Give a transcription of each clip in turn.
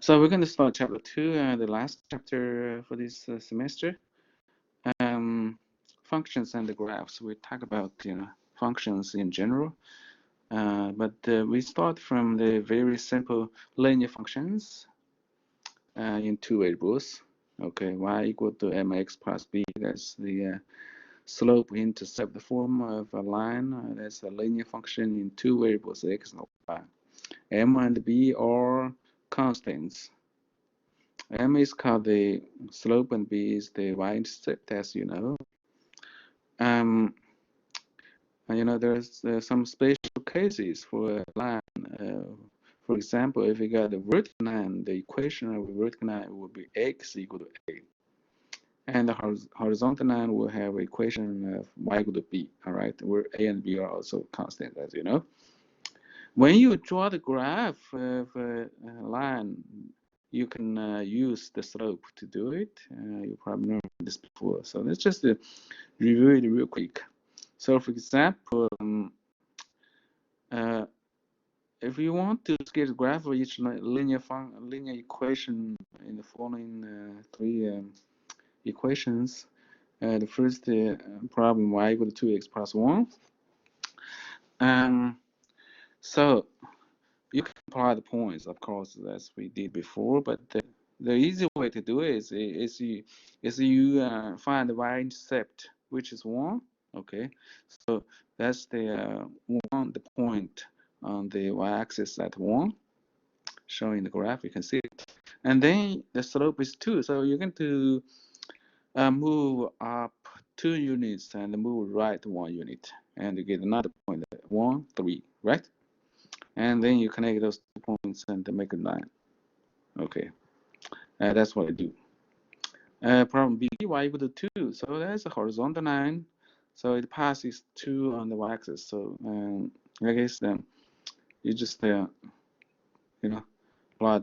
So we're going to start chapter 2, the last chapter for this semester. Um, Functions and the graphs. We talk about functions in general, but we start from the very simple linear functions in two variables. Okay, y equal to mx plus b. That's the slope intercept form of a line. That's a linear function in two variables, x and y. M and b are constants. M is called the slope and B is the y-intercept, as you know. Um, there's some special cases for a line. For example, if you got a vertical line, the equation of a vertical line will be x equal to a. And the horizontal line will have equation of y equal to b, all right, where a and b are also constant, as you know. When you draw the graph of a line, you can use the slope to do it. You probably know this before. So let's just review it real quick. So for example, if you want to sketch a graph of each linear equation in the following three equations, the first problem y equal to 2x plus 1. So you can apply the points, of course, as we did before, but the easy way to do it is you find the y-intercept, which is 1. Okay, so that's the point on the y-axis at 1, showing the graph. You can see it, and then the slope is 2. So you're going to move up 2 units and move right 1 unit, and you get another point at 1, 3, right? And then you connect those 2 points and make a line. Okay, that's what I do. Problem B, y equal to 2. So that's a horizontal line. So it passes 2 on the y-axis. So I guess then you just plot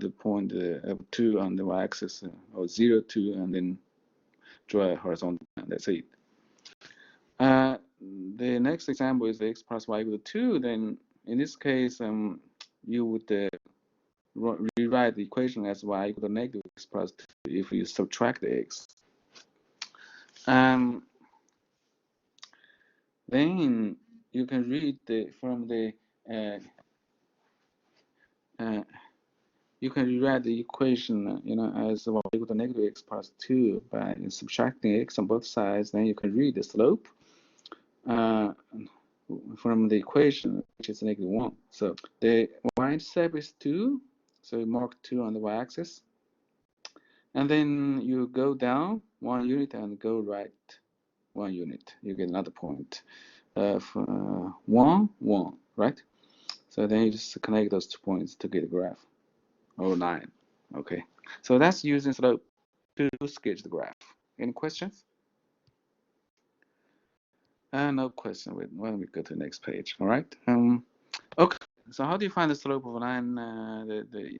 the point of 2 on the y-axis, or 0, 2, and then draw a horizontal line. That's it. The next example is x plus y equal to 2. Then in this case, you would rewrite the equation as y equal to negative x plus 2 if you subtract the x. Then you can read you can rewrite the equation, as y equal to negative x plus 2 by subtracting x on both sides. Then you can read the slope from the equation, which is negative 1. So the y-intercept is 2, so you mark 2 on the y-axis. And then you go down 1 unit and go right 1 unit. You get another point of 1, 1, right? So then you just connect those 2 points to get a graph, or line. Okay, so that's using slope to sketch the graph. Any questions? No question. Why don't we go to the next page? All right. Okay. So how do you find the slope of a line? The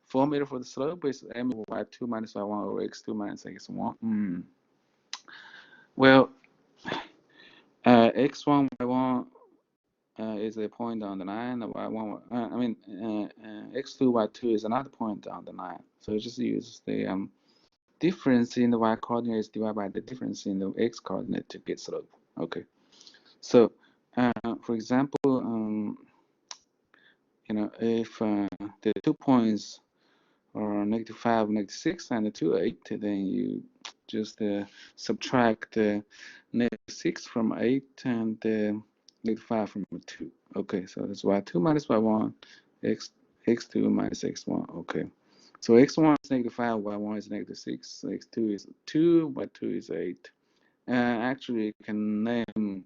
formula for the slope is m over y2 minus y1 over x2 minus x1. Well, x1, y1 is a point on the line. Y1, x2, y2 is another point on the line. So just use the difference in the y coordinates divided by the difference in the x coordinate to get slope. Okay. So, for example, if the 2 points are negative 5, negative 6, and the 2, 8, then you just subtract negative 6 from 8 and negative 5 from 2. Okay, so that's y2 minus y1, x2 minus x1. Okay, so x1 is negative 5, y1 is negative 6, x2 is 2, y2 is 8. Actually, you can name,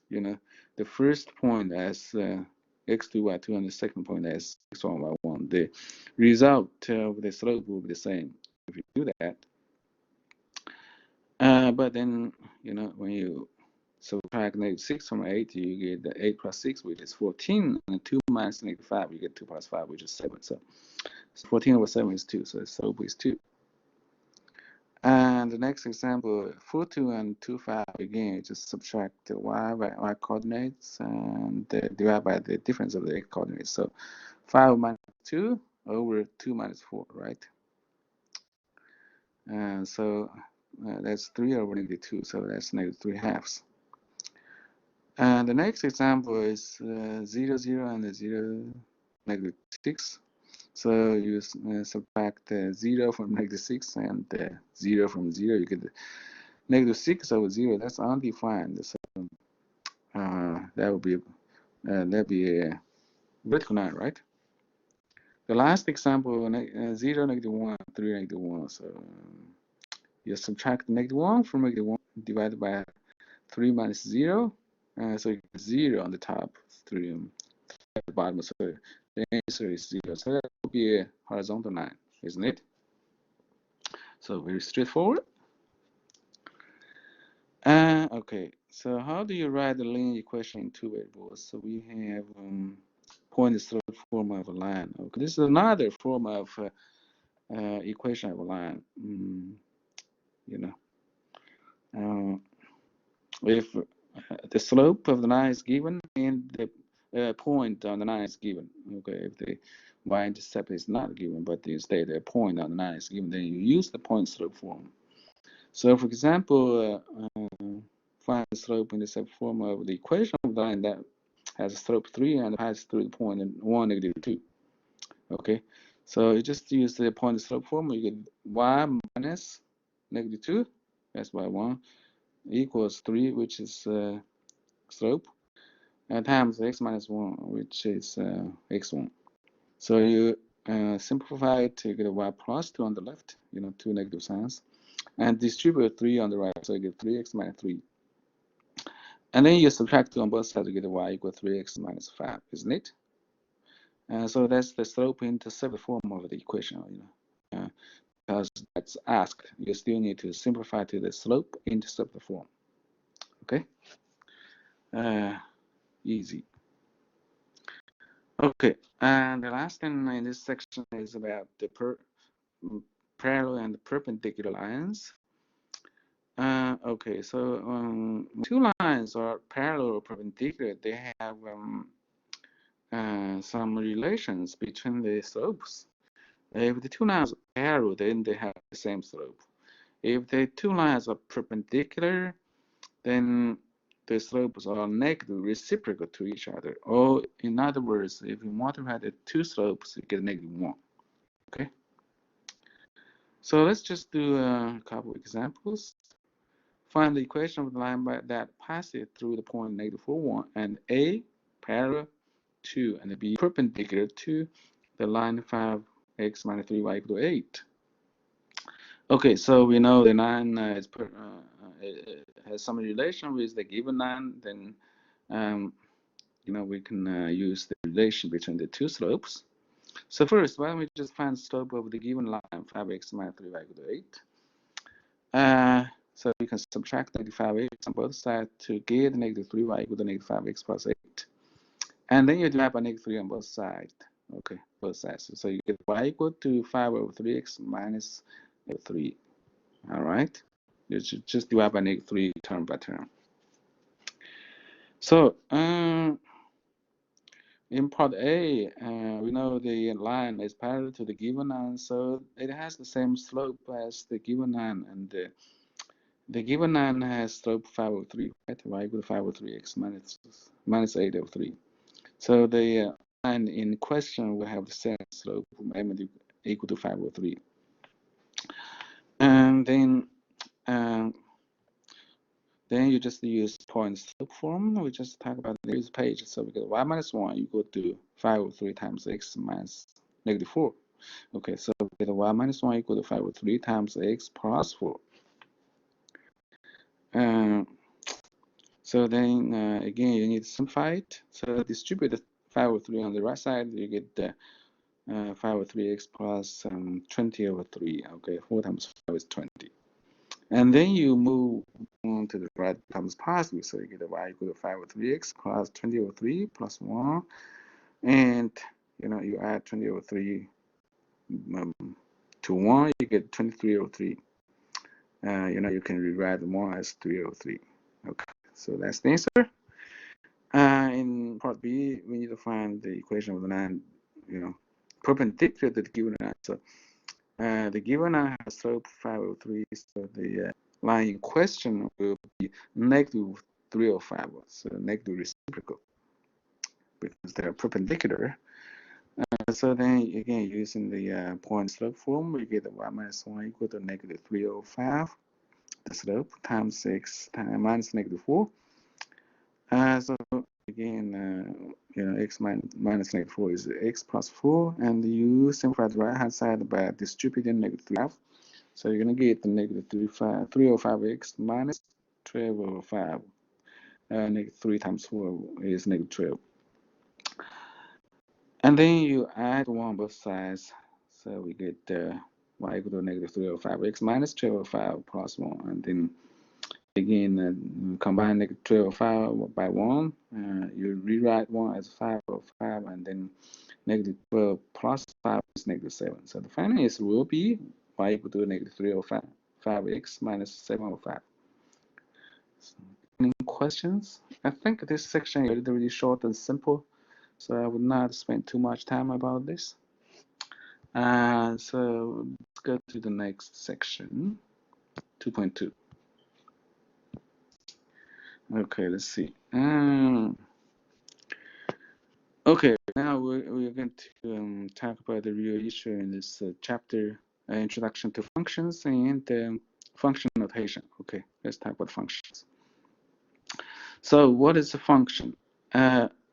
the first point as x2, y2, and the second point as x1, y1. The result of the slope will be the same if you do that. But then, when you subtract negative 6 from 8, you get the 8 plus 6, which is 14, and 2 minus negative 5, you get 2 plus 5, which is 7. So 14 over 7 is 2, so the slope is 2. And the next example, 4, 2, and 2, 5, again, just subtract the y by y coordinates and divide by the difference of the x coordinates. So 5 minus 2 over 2 minus 4, right? So that's 3 over negative 2, so that's negative 3 halves. And the next example is 0, 0, and 0, negative 6. So you subtract 0 from negative 6 and 0 from 0, you get negative 6 over 0. That's undefined. So that would be a vertical line, right? The last example, 0, negative 1, 3, negative 1. So you subtract negative 1 from negative 1 divided by 3 minus 0. So you get 0 on the top, 3 at the bottom. So the answer is 0. So that would be a horizontal line, isn't it? So very straightforward. Okay, so how do you write the linear equation in two variables? So we have point slope form of a line. Okay, this is another form of equation of a line. You know, if the slope of the line is given and the point on the line is given. Okay, if the y-intercept is not given, but instead the point on the line is given, then you use the point slope form. So, for example, find the slope-intercept form of the equation of the line that has a slope 3 and passes through the point 1, negative 2. Okay, so you just use the point slope form. You get y minus negative 2, that's y1, equals 3, which is slope, times x minus 1, which is x1. So you simplify it to get a y plus 2 on the left, two negative signs, and distribute 3 on the right, so you get 3x minus 3. And then you subtract 2 on both sides to get y equals 3x minus 5, isn't it? So that's the slope-intercept form of the equation, because that's asked. You still need to simplify to the slope-intercept form. Okay? Easy. Okay, and the last thing in this section is about the parallel and perpendicular lines. Okay, so two lines are parallel or perpendicular. They have some relations between the slopes. If the two lines are parallel, then they have the same slope. If the two lines are perpendicular, then the slopes are negative reciprocal to each other. Or in other words, if you want to have the two slopes, you get negative 1. Okay? So let's just do a couple of examples. Find the equation of the line that passes through the point negative 4, 1, and A parallel to and B perpendicular to the line 5x minus 3y equal to 8. Okay, so we know the line has some relation with the given line, then we can use the relation between the two slopes. So first, why don't we just find the slope of the given line 5x minus 3y equal to 8. So you can subtract negative 5x on both sides to get negative 3y equal to negative 5x plus 8. And then you divide by negative 3 on both sides. Okay, both sides. So you get y equal to 5 over 3x minus negative 3. All right? You should just divide by negative 3 term by term. So in part A, we know the line is parallel to the given line, so it has the same slope as the given line, and the given line has slope 5 over 3, right? Y equal to 5 over 3x minus 8 over 3. So the line in question will have the same slope, m equal to 5 over 3. And then you just use point slope form. We just talk about this page. So we get y minus 1 equal to 5 over 3 times x minus negative 4. Okay, so we get y minus 1 equal to 5 over 3 times x plus 4. So then again, you need to simplify it. So distribute the 5 over 3 on the right side. You get 5 over 3x plus 20 over 3. Okay, 4 times 5 is 20. And then you move on to the right becomes positive. So you get a y equal to 5 over 3x plus 20 over 3 plus 1. And, you add 20 over 3 to 1, you get 23 over 3. You can rewrite the 1 as 3 over 3. Okay, so that's the answer. In part B, we need to find the equation of the line, perpendicular to the given answer. The given line has slope 503, so the line in question will be negative 305, so negative reciprocal, because they're perpendicular. So then again, using the point slope form, we get the y minus 1 equal to negative 305, the slope, times x minus negative 4. So again, x minus negative 4 is x plus 4, and you simplify the right hand side by distributing negative 3. So you're going to get the negative 305x minus 1205. Negative 3 times 4 is negative 12. And then you add 1 on both sides. So we get y equal to negative 305x minus 1205 plus 1. And then again, combine negative 1205 by 1. You rewrite 1 as 505, and then negative 12 plus 5 is negative 7. So the final answer will be y equal to negative 305x minus 705. So, any questions? I think this section is really short and simple, so I would not spend too much time about this. So let's go to the next section, 2.2. Okay, let's see. Okay, now we're going to talk about the real issue in this chapter, Introduction to Functions and Function Notation. Okay, let's talk about functions. So what is a function?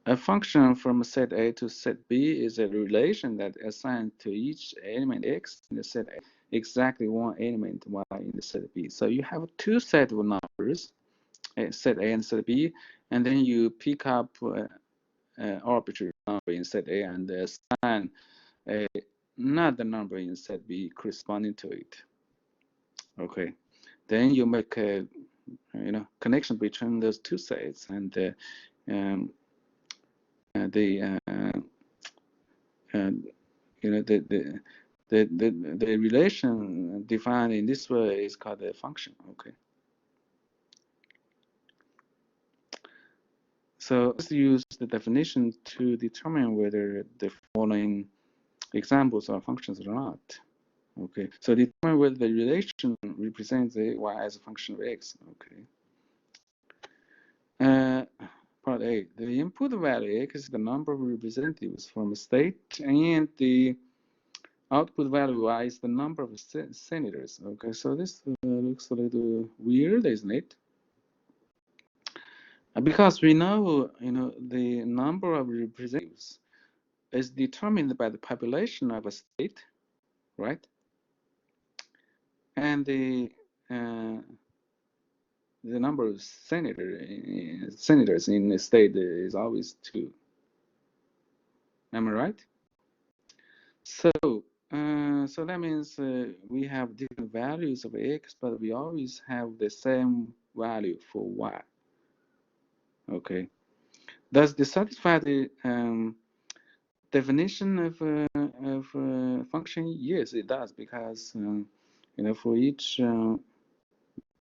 A function from set A to set B is a relation that assigns to each element x in the set A exactly one element y in the set B. So you have two sets of numbers, set A and set B, and then you pick up arbitrary number in set A and assign another number in set B corresponding to it. Okay, then you make a connection between those two sets, and the relation defined in this way is called a function. Okay. So let's use the definition to determine whether the following examples are functions or not. Okay. So determine whether the relation represents the y as a function of x. Okay. Part A. The input value x is the number of representatives from a state, and the output value y is the number of senators. Okay, so this looks a little weird, isn't it? Because we know, the number of representatives is determined by the population of a state, right? And the number of senators in a state is always 2. Am I right? So that means we have different values of x, but we always have the same value for y. Okay. Does this satisfy the definition of function? Yes, it does, because for each value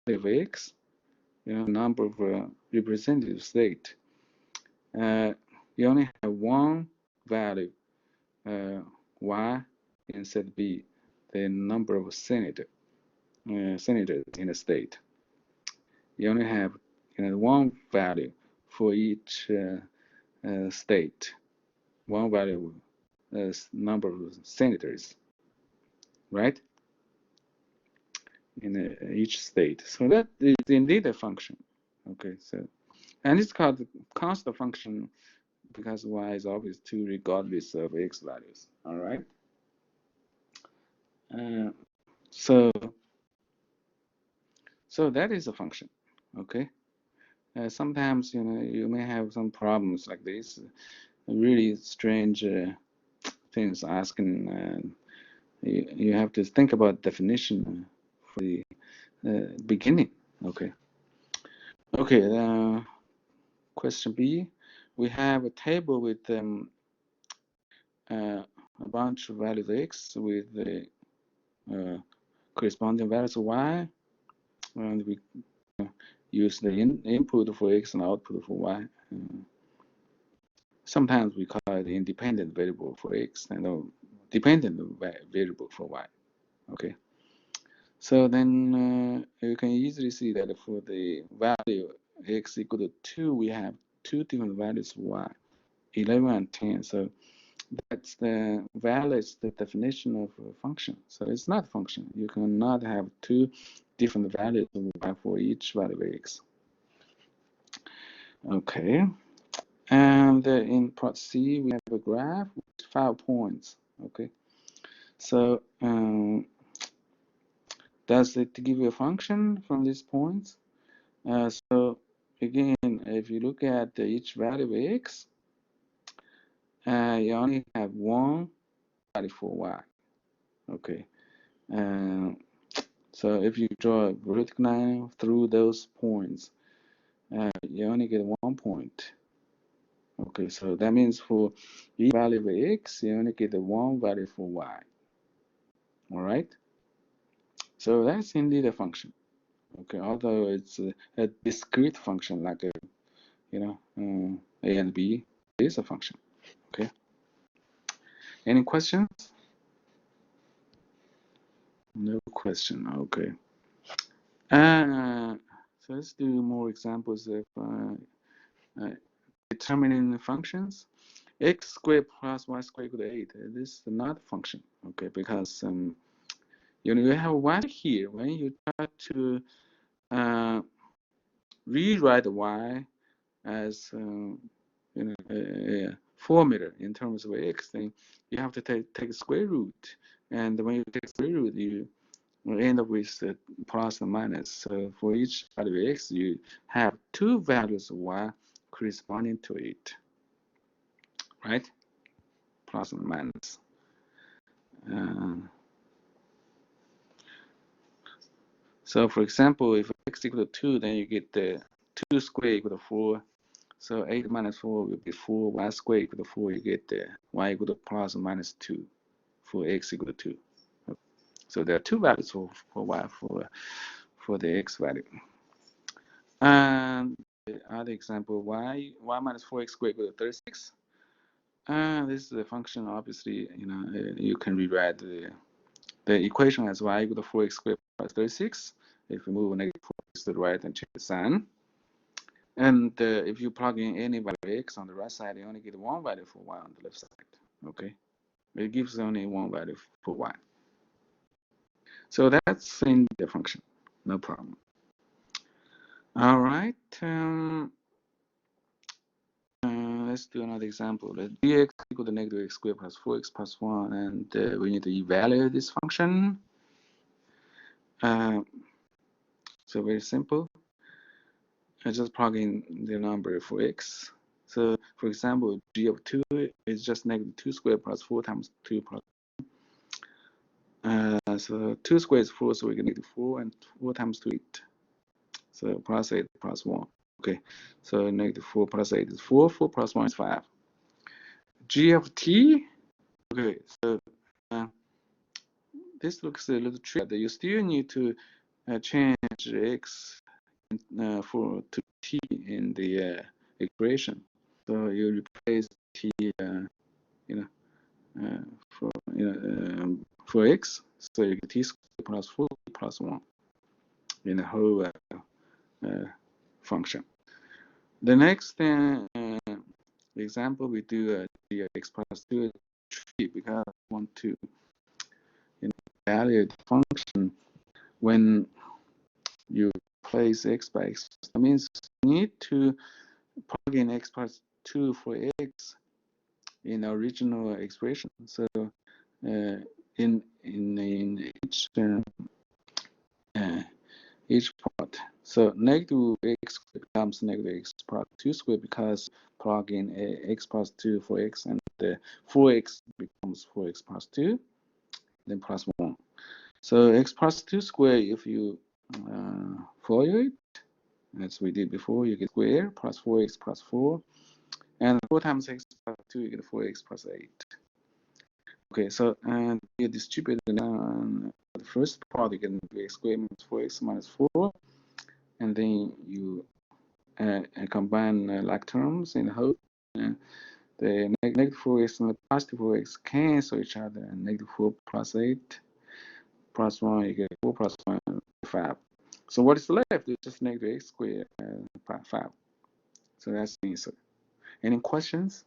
of x, number of representative state, you only have one value y in set B, the number of senators in a state. You only have one value for each state, one value as number of senators, right? In each state. So that is indeed a function. Okay, so and it's called the constant function because y is always 2 regardless of x values. All right. So that is a function. Okay. Sometimes you may have some problems like this, really strange things asking. You have to think about definition for the beginning. Okay. Okay. Question B. We have a table with a bunch of values of x with the corresponding values of y, and we use the input for x and output for y. Sometimes we call it the independent variable for x. dependent variable for y. Okay, so then you can easily see that for the value x equal to 2, we have two different values of y, 11 and 10. So that's the valid the definition of a function. So it's not a function. You cannot have two different values of y for each value of x. Okay, and in part C we have a graph with 5 points. Okay, so does it give you a function from these points? So again, if you look at each value of x, you only have one value for y. Okay, so if you draw a vertical line through those points, you only get 1 point. Okay, so that means for each value of x, you only get one value for y. All right, so that's indeed a function. Okay, although it's a discrete function like a, a and b is a function. Okay, any questions? No question. Okay. So let's do more examples of determining functions. X squared plus y squared equal to 8. This is not a function. Okay, because you have y here. When you try to rewrite y as a formula in terms of x, then you have to take a square root, and when you take square root, you will end up with plus and minus. So for each value of x, you have two values of y corresponding to it, right? Plus and minus. So for example, if x equal to 2, then you get the 2 squared equal to 4. So 8 minus 4 will be 4. Y squared equal to 4, you get the y equal to plus or minus 2 for x equal to 2. So there are two values for y for the x value. And the other example, y minus 4x squared equal to 36. This is a function, obviously, you can rewrite the equation as y equal to 4x squared plus 36. If you move negative 4x to the right and change the sign. And if you plug in any value x on the right side, you only get one value for y on the left side. Okay, it gives only one value for y. So that's in the function, no problem. All right, let's do another example. Let dx equal to negative x squared plus 4x plus 1, and we need to evaluate this function. So very simple. I just plug in the number for x. So for example, g of 2 is just negative 2 squared plus 4 times 2 plus so 2 squared is 4, so we get negative 4, and 4 times 2 8. So plus 8 plus 1. Okay, so negative 4 plus 8 is 4, 4 plus 1 is 5. G of t, okay, so this looks a little tricky. You still need to change x to t in the equation. So you replace t, for x, so you get t squared plus 4 plus 1 in the whole function. The next example, we do x plus 2 because I want to evaluate the function when you place x by x. That means you need to plug in x plus 2 for x in the original expression. So in each part, so negative x becomes negative x plus 2 squared because plug in x plus 2 for x, and 4x becomes 4x plus 2, then plus 1. So x plus 2 squared, if you follow it, as we did before, you get square plus 4x plus 4. And 4 times x plus 2, you get 4x plus 8. Okay, so and you distribute the first part, you get x squared minus 4x minus 4. And then you combine like terms in the whole. the negative 4x and the positive 4x cancel each other, and negative 4 plus 8 plus 1, you get 4 plus 1, 5. So what is left is just negative x squared 5. So that's the answer. Any questions?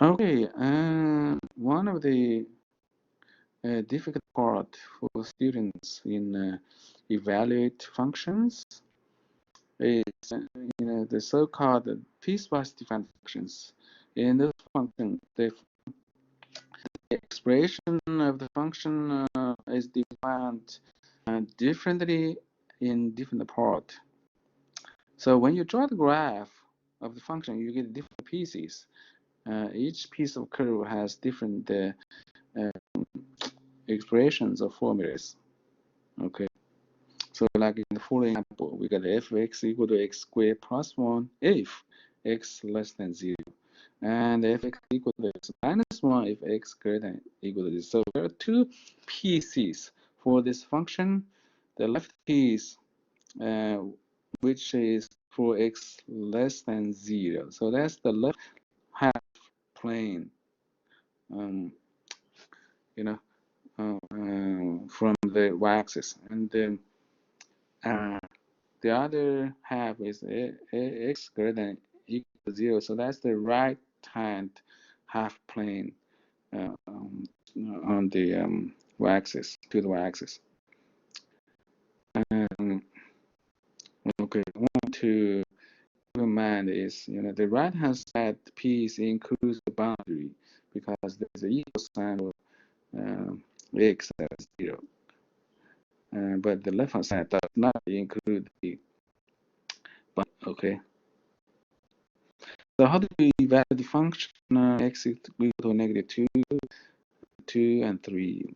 Okay, one of the difficult part for students in evaluate functions is the so-called piecewise defined functions. In this function, the expression of the function is defined differently in different part. So when you draw the graph of the function, you get different pieces. Each piece of curve has different expressions or formulas. Okay. So like in the following example, we got f(x) equal to x squared plus 1 if x less than 0. And f(x) equal to x minus 1 if x greater than equal to 0. So there are two pieces for this function. The left piece, which is for x less than 0. So that's the left half plane, you know, from the y-axis. And then the other half is x greater than equal to 0. So that's the right hand half plane on the y-axis, to the y-axis. Okay, I want to keep in mind is, the right hand side piece includes the boundary because there's an equal sign of x as 0. But the left hand side does not include the boundary. Okay. So how do we evaluate the function x equal to negative 2, 2, and 3?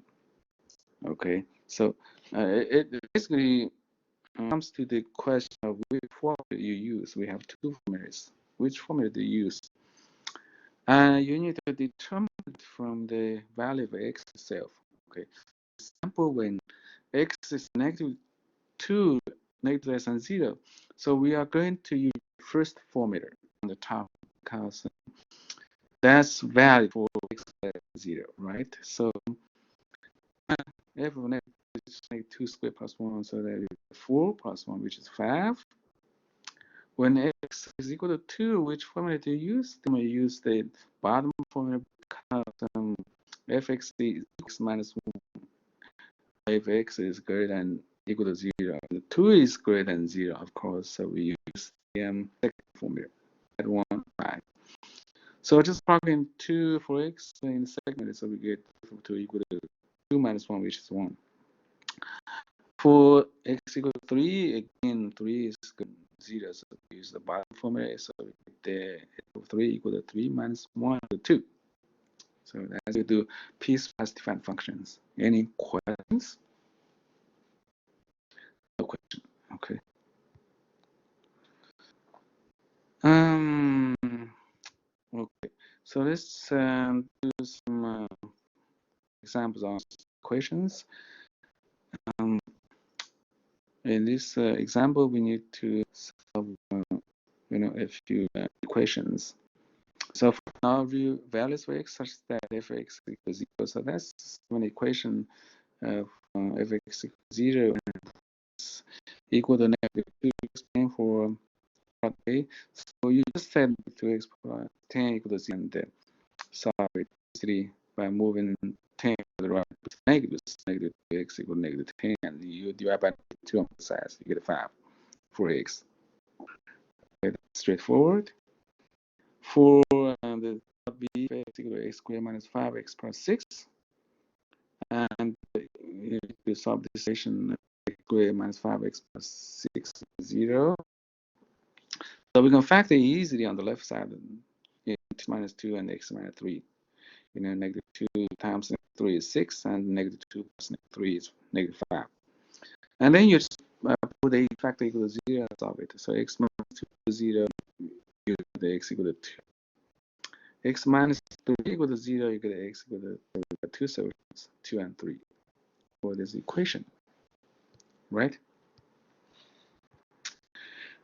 Okay, so it basically comes to the question of which formula you use. We have two formulas. Which formula do you use? You need to determine it from the value of x itself. Okay, for example, when x is negative 2, negative less than 0, so we are going to use the first formula on the top because that's valid for x less than 0, right? So f of negative is negative 2 squared plus 1, so that is 4 plus 1, which is 5. When x is equal to 2, which formula do you use? Then we use the bottom formula because fx is x minus 1 if x is greater than equal to 0. The 2 is greater than 0, of course, so we use the second formula at 1, 5. So just plug in 2 for x in the second, so we get 2 equal to 2 minus 1, which is 1. For x equal to 3, again, 3 is 0, so we use the bottom formula, so we get the 3 equal to 3 minus 1 to 2. So that's we do piecewise defined functions. Any questions? No question. Okay. Okay. So let's do some examples on equations. In this example, we need to solve, a few equations. So for now, view values for x such that f(x) equals 0. So that's one equation of f(x) equals 0 and equal to negative 2 explain for part A. So you just set to x plus 10 equal to 0 and then solve it easily by moving 10 to the right. Negative 2x equal to negative 10, and you divide by 2 on both sides, you get a 5 for x. Okay, that's straightforward. For the b, x equal to x squared minus 5x plus 6, and you solve this equation x squared minus 5x plus 6 is 0. So we can factor easily on the left side, x minus 2 and x minus 3. Negative 2 times negative 3 is 6, and negative 2 plus negative 3 is negative 5. And then you just put a factor equal to 0 and solve it. So x minus 2 is 0, you get the x equal to 2. X minus 3 equal to 0, you get x equal to 2 solutions, 2 and 3 for this equation, right?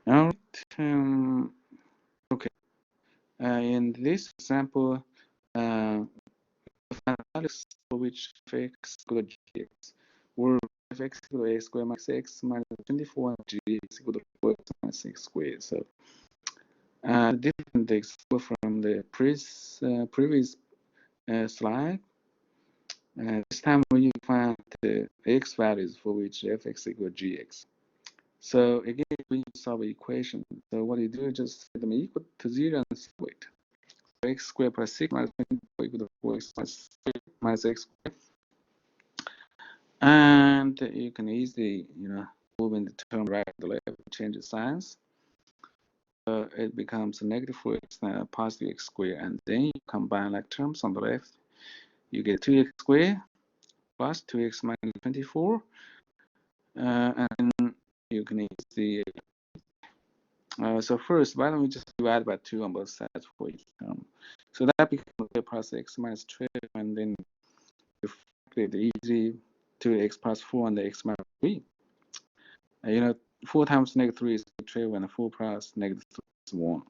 All right. Okay. In this example, find values for which fx equal to gx, where fx equal to a squared minus x minus 24 and gx equal to 4x minus x squared. So, different example from the previous slide. This time we find the x values for which fx equal to gx. So again, we solve the equation. So what you do is just set them equal to 0 and separate. X squared plus 6 minus 24 equal to 4x minus x squared. And you can easily, move in the term right to the left, change the signs. It becomes a negative 4x positive x squared. And then you combine like terms on the left. You get 2x squared plus 2x minus 24. And you can easily so first, why don't we just divide by 2 on both sides for each term? So that becomes a plus x minus 12, and then you factor easily 2x plus 4 and the x minus 3. 4 times negative 3 is 12, and 4 plus negative 3 is 1.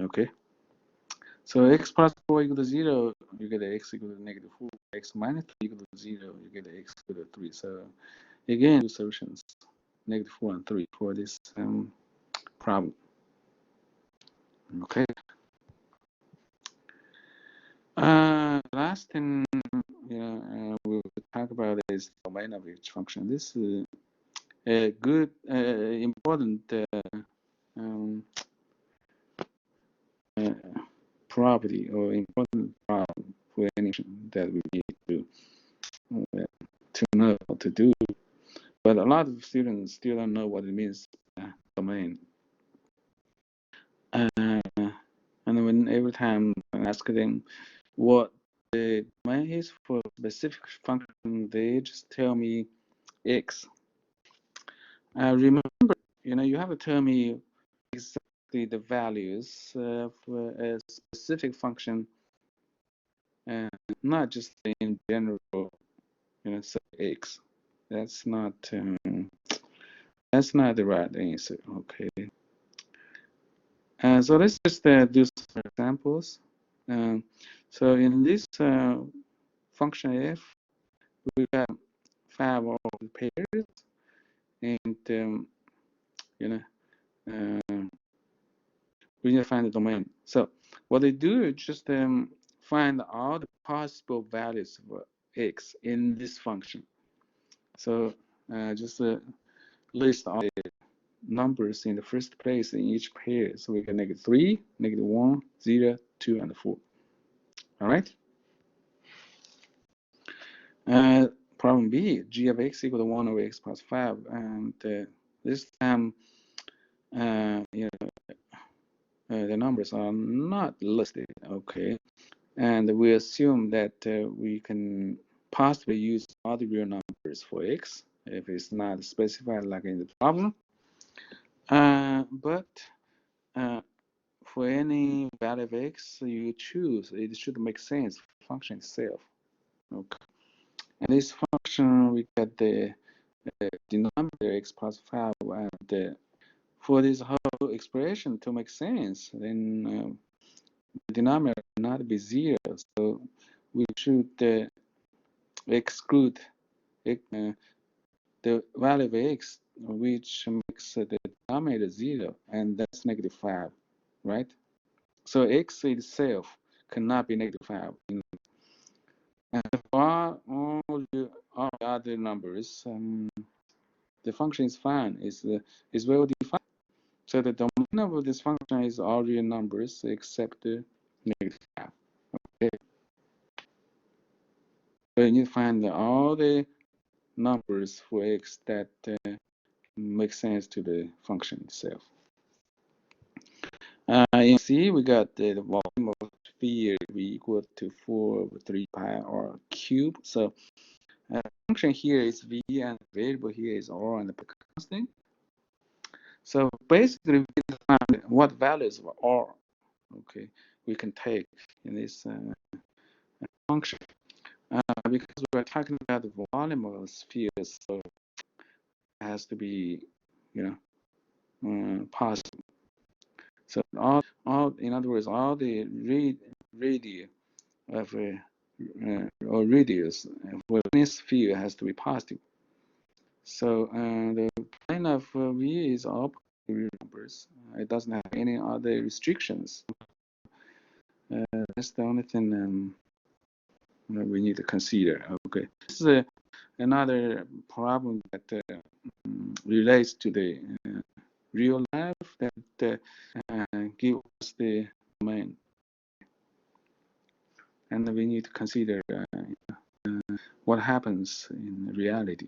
Okay? So x plus 4 equal to 0, you get the x equal to negative 4. X minus 3 equal to 0, you get the x equal to 3. So again, two solutions, negative 4 and 3 for this problem. Okay. Last thing we'll talk about is the domain of each function. This is a good, important property or important problem for any function that we need to know how to do. But a lot of students still don't know what it means, domain. And when every time I ask them what the domain is for a specific function, they just tell me x. Remember, you have to tell me exactly the values for a specific function, not just in general, say x. That's not the right answer. Okay. So let's just do some examples. So in this function f, we have 5 ordered pairs, and we need to find the domain. So what they do is just find all the possible values for x in this function. So just list all the numbers in the first place in each pair. So we get negative 3, negative 1, 0, 2, and 4. All right. Problem B, g of x equal to 1 over x plus 5. And this time, the numbers are not listed. Okay. And we assume that we can possibly use all the real numbers for x if it's not specified like in the problem. But for any value of x you choose, it should make sense for the function itself. Okay. And this function, we get the denominator x plus 5, and for this whole expression to make sense, then the denominator cannot be 0. So we should exclude the value of x, which makes the denominator 0, and that's negative 5, right? So x itself cannot be negative 5. And for all the other numbers, the function is fine, is well defined. So the domain of this function is all real numbers except negative 5. Okay. So you need to find all the numbers for x that make sense to the function itself. In C, we got the volume of sphere be equal to 4 over 3 pi r cubed. So the function here is v, and the variable here is r, and the constant. So basically, we define what values of r, okay, we can take in this function. Because we're talking about the volume of spheres, so it has to be, positive. So in other words, all the radii of or radius for this field has to be positive. So the plane of V is all real numbers. It doesn't have any other restrictions. That's the only thing we need to consider. Okay, this is another problem that relates to the real life that give us the domain, and we need to consider what happens in reality.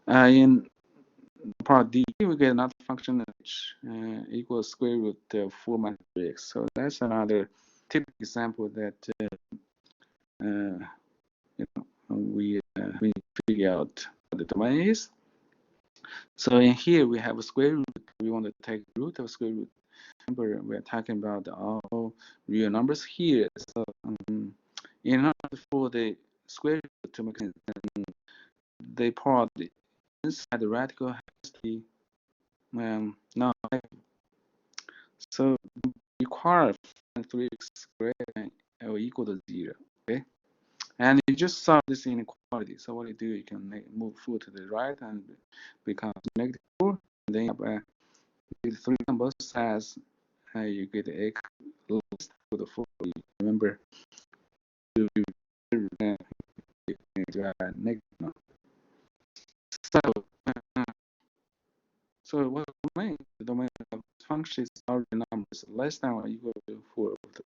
In part D, we get another function which equals square root of 4 minus 3x. So that's another typical example that we figure out what the domain is. So in here we have a square root. We want to take root of square root. Remember, we're talking about all real numbers here. So in order for the square root to make sense, the part inside the radical has to be non. So require 3x squared or equal to 0. Okay, and you just solve this inequality. So what you do, you can move 4 to the right and become negative 4. And then you have with 3 on both sides, you get x less to the 4. Remember to negative. So what domain? The domain of function is all the numbers less than or equal to 4 over 3.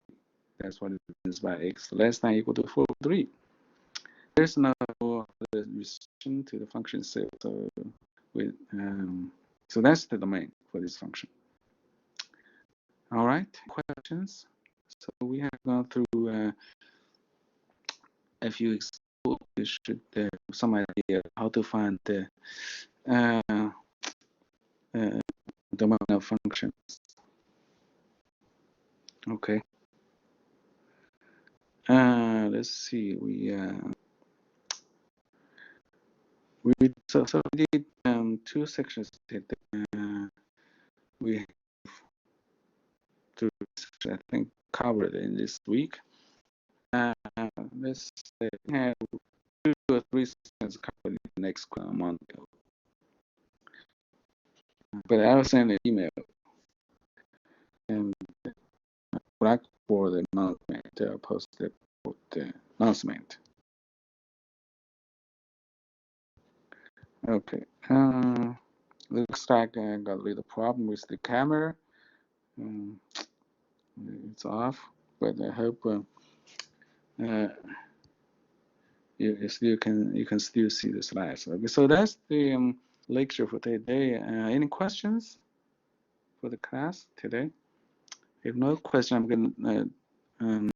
That's what it means by x less than or equal to 4 over 3. There's no restriction to the function itself. So with so that's the domain for this function. All right, questions? So we have gone through a few examples. We should have some idea how to find the domain of functions. Okay. Let's see. We did 2 sections that we to I think covered in this week. Let's have 2 or 3 sections covered in the next month. But I'll send an email and black for the announcement. Post the announcement. Okay. Looks like I got a little problem with the camera. It's off, but I hope you still can still see the slides. Okay, so that's the lecture for today. Any questions for the class today? If no question, I'm gonna